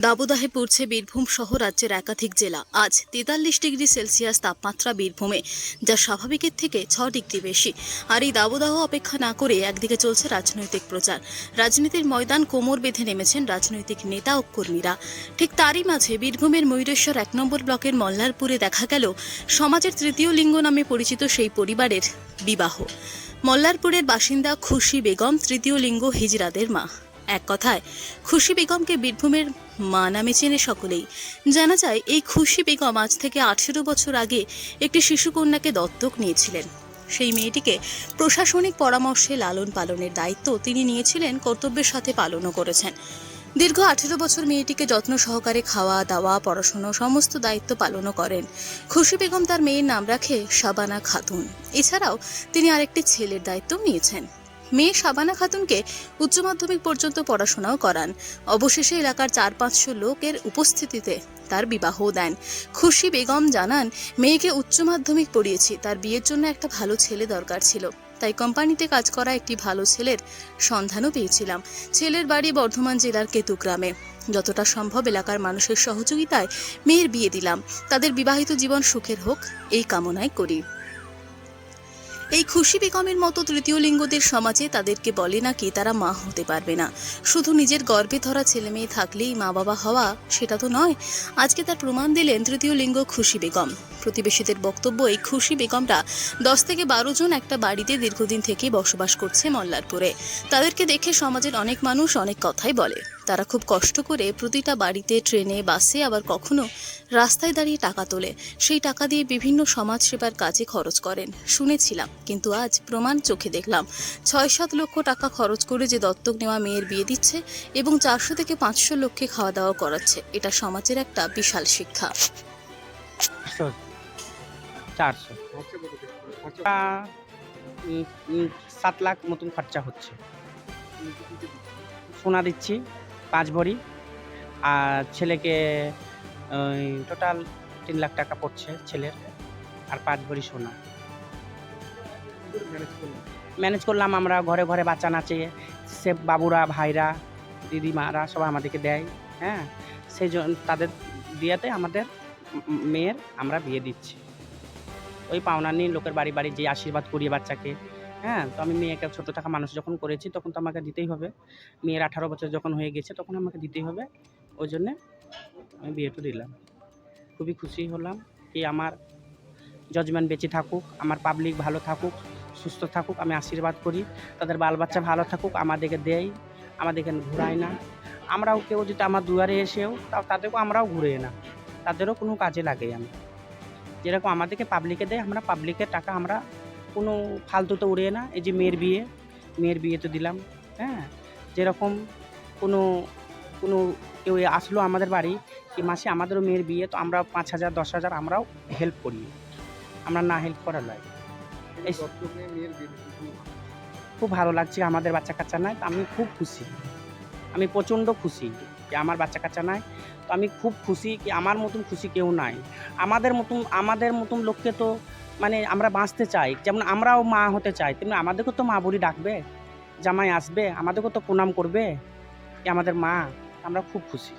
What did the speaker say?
দাবদাহে পড়ছে বীরভূম সহ রাজ্যের একাধিক জেলা। আজ ৪৩ ডিগ্রি সেলসিয়াস তাপমাত্রা বীরভূমে, যা স্বাভাবিকের থেকে ৬ ডিগ্রি বেশি। আর এই দাবদাহ অপেক্ষা না করে একদিকে চলছে রাজনৈতিক প্রচার। রাজনীতির ময়দান কোমর বেঁধে নেমেছেন রাজনৈতিক নেতা ও কর্মীরা। ঠিক তারই মাঝে বীরভূমের ময়ূরেশ্বর ১ নম্বর ব্লকের মল্লারপুরে দেখা গেল সমাজের তৃতীয় লিঙ্গ নামে পরিচিত সেই পরিবারের বিবাহ। মল্লারপুরের বাসিন্দা খুশি বেগম তৃতীয় লিঙ্গ হিজড়াদের মা। এক কথায় খুশি বেগমকে বীরভূমের মা নামে চেনে সকলেই। জানা যায়, এই খুশি বেগম আজ থেকে ১৮ বছর আগে একটি শিশুকন্যাকে দত্তক নিয়েছিলেন। সেই মেয়েটিকে প্রশাসনিক পরামর্শে লালন পালনের দায়িত্ব তিনি নিয়েছিলেন, কর্তব্যের সাথে পালনও করেছেন। দীর্ঘ ১৮ বছর মেয়েটিকে যত্ন সহকারে খাওয়া দাওয়া পড়াশোনা সমস্ত দায়িত্ব পালনও করেন। খুশি বেগম তার মেয়ের নাম রাখে শাবানা খাতুন। এছাড়াও তিনি আরেকটি ছেলের দায়িত্ব নিয়েছেন। মেয়ে শাবানা খাতুনকে উচ্চ মাধ্যমিক পর্যন্ত পড়াশোনাও করান। অবশেষে এলাকার ৪-৫০০ লোকের উপস্থিতিতে তার বিবাহও দেন। খুশি বেগম জানান, মেয়েকে উচ্চ মাধ্যমিক পড়িয়েছি, তার বিয়ের জন্য একটা ভালো ছেলে দরকার ছিল, তাই কোম্পানিতে কাজ করা একটি ভালো ছেলের সন্ধানও পেয়েছিলাম। ছেলের বাড়ি বর্ধমান জেলার কেতুগ্রামে। যতটা সম্ভব এলাকার মানুষের সহযোগিতায় মেয়ের বিয়ে দিলাম। তাদের বিবাহিত জীবন সুখের হোক, এই কামনাই করি। এই খুশি বেগমের মতো তৃতীয় লিঙ্গদের সমাজে তাদেরকে বলে নাকি তারা মা হতে পারবে না। শুধু নিজের গর্ভে ধরা ছেলে মেয়ে থাকলেই মা বাবা হওয়া, সেটা তো নয়। আজকে তার প্রমাণ দিলেন তৃতীয় লিঙ্গ খুশি বেগম। প্রতিবেশীদের বক্তব্য, এই খুশি বেগমরা ১০ থেকে ১২ জন একটা বাড়িতে দীর্ঘদিন থেকে বসবাস করছে মল্লারপুরে। তাদেরকে দেখে সমাজের অনেক মানুষ অনেক কথাই বলে। তারা খুব কষ্ট করে প্রতিটা বাড়িতে, ট্রেনে, বাসে, আবার কখনো রাস্তায় দাঁড়িয়ে টাকা তোলে। সেই টাকা দিয়ে বিভিন্ন সমাজ সেবার কাজে খরচ করেন শুনেছিলাম, কিন্তু আজ প্রমাণ চোখে দেখলাম। ৬-৭ লক্ষ টাকা খরচ করে যে দত্তক নেওয়া মেয়ের বিয়ে দিচ্ছে এবং ৪০০ থেকে ৫০০ লোককে খাওয়া দাওয়া করাচ্ছে, এটা সমাজের একটা বিশাল শিক্ষা। 400 7 লাখ মতন খরচা হচ্ছে। সোনা দিচ্ছি 5 ভরি, আর ছেলেকে টোটাল 3 লাখ টাকা পড়ছে ছেলের, আর 5 ভরি সোনা। ম্যানেজ করলাম আমরা, ঘরে ঘরে বাচ্চা নাচে, সে বাবুরা, ভাইরা, দিদিমারা সবাই আমাদেরকে দেয়। হ্যাঁ, সেই জন্য তাদের দিয়াতে আমাদের মেয়ের আমরা বিয়ে দিচ্ছি। ওই পাওনা নিয়ে লোকের বাড়ি বাড়ি যে আশীর্বাদ করিয়ে বাচ্চাকে। হ্যাঁ, তো আমি মেয়েকে ছোটো থাকা মানুষ যখন করেছি, তখন তো আমাকে দিতেই হবে। মেয়ের 18 বছর যখন হয়ে গেছে, তখন আমাকে দিতেই হবে। ওই জন্যে আমি বিয়েটা দিলাম। খুবই খুশি হলাম কি আমার জজমেন্ট বেঁচে থাকুক, আমার পাবলিক ভালো থাকুক, সুস্থ থাকুক, আমি আশীর্বাদ করি। তাদের বাল বাচ্চা ভালো থাকুক, আমাদেরকে দেয়, আমাদেরকে ঘুরায় না। আমরাও কেউ যদি আমার দুয়ারে এসেও, তাদেরকেও আমরাও ঘুরে না, তাদেরও কোনো কাজে লাগে। আমি যেরকম আমাদেরকে পাবলিকে দেয়, আমরা পাবলিকের টাকা আমরা কোনো ফালতুতে উড়িয়ে না। এই যে মেয়ের বিয়ে তো দিলাম। হ্যাঁ, যেরকম কোনো কোনো কেউ আসলো আমাদের বাড়ি কি মাসে আমাদেরও মেয়ের বিয়ে, তো আমরা 5,000 10,000 আমরাও হেল্প করি। আমরা না হেল্প করা নয়। খুব ভালো লাগছে, আমাদের বাচ্চা কাচ্চা নাই, তো আমি খুব খুশি। আমি প্রচণ্ড খুশি যে আমার বাচ্চা কাচ্চা নাই। তো আমি খুব খুশি কি আমার মতন খুশি কেউ নাই। আমাদের মতন লোককে তো মানে আমরা বাঁচতে চাই, যেমন আমরাও মা হতে চাই, তেমনি আমাদেরকেও তো মা বলি ডাকবে, জামাই আসবে, আমাদেরকেও তো প্রণাম করবে, আমাদের মা। আমরা খুব খুশি।